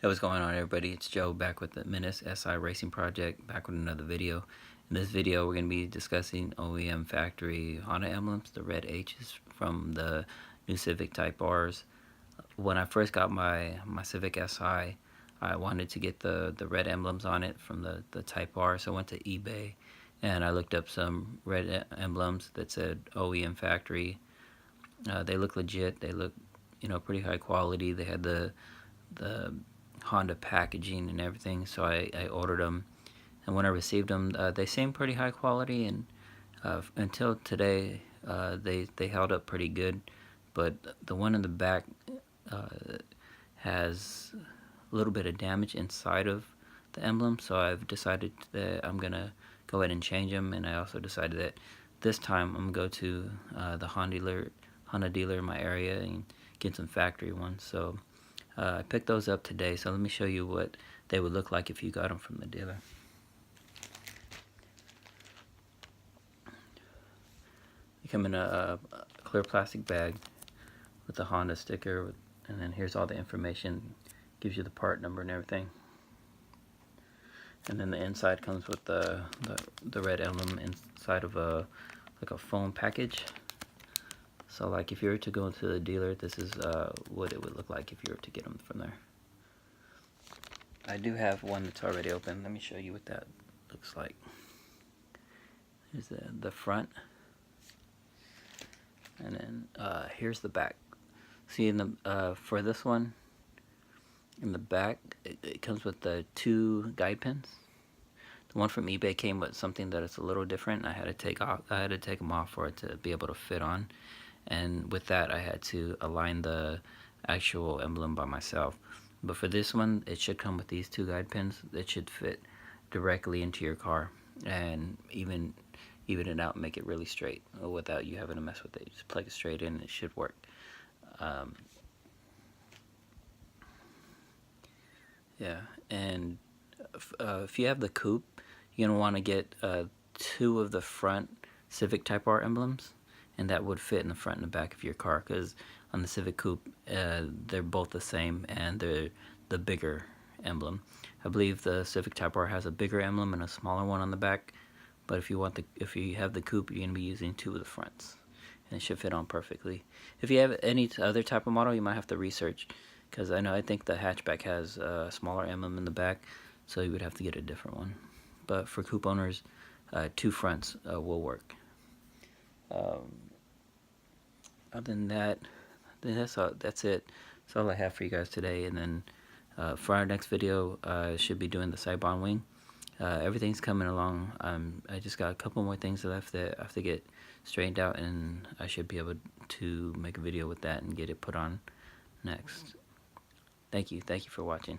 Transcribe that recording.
Hey, what's going on, everybody? It's Joe back with the Menace SI Racing Project, back with another video. In this video, we're going to be discussing OEM factory Honda emblems, the red H's from the new Civic Type R's. When I first got my Civic SI, I wanted to get the red emblems on it from the Type R, so I went to eBay and I looked up some red emblems that said OEM factory. They look legit. They look, pretty high quality. They had the Honda packaging and everything, so I ordered them, and when I received them, they seemed pretty high quality, and until today, they held up pretty good. But the one in the back has a little bit of damage inside of the emblem, so I've decided that I'm gonna go ahead and change them. And I also decided that this time I'm gonna go to the Honda dealer in my area and get some factory ones. So I picked those up today, so let me show you what they would look like if you got them from the dealer. They come in a clear plastic bag with the Honda sticker, and then here's all the information, gives you the part number and everything. And then the inside comes with the red emblem inside of a foam package. So like if you were to go to the dealer, this is what it would look like if you were to get them from there. I do have one that's already open. Let me show you what that looks like. Here's the front, and then here's the back. See, in the for this one, in the back, it comes with the 2 guide pins. The one from eBay came with something that is a little different. I had to take them off for it to be able to fit on. And with that, I had to align the actual emblem by myself. But for this one, it should come with these 2 guide pins that should fit directly into your car and even it out and make it really straight without you having to mess with it. You just plug it straight in and it should work. Yeah, and if you have the coupe, you're going to want to get 2 of the front Civic Type R emblems, and that would fit in the front and the back of your car, because on the Civic Coupe, they're both the same, and they're the bigger emblem. I believe the Civic Type R has a bigger emblem and a smaller one on the back, but if you have the coupe, you're going to be using 2 of the fronts, and it should fit on perfectly. If you have any other type of model, you might have to research, because I think the hatchback has a smaller emblem in the back, so you would have to get a different one. But for coupe owners, 2 fronts will work. Other than that, that's it. That's all I have for you guys today. And then for our next video, I should be doing the Cybon wing. Everything's coming along. I just got a couple more things left that I have to get straightened out, and I should be able to make a video with that and get it put on next. Thank you for watching.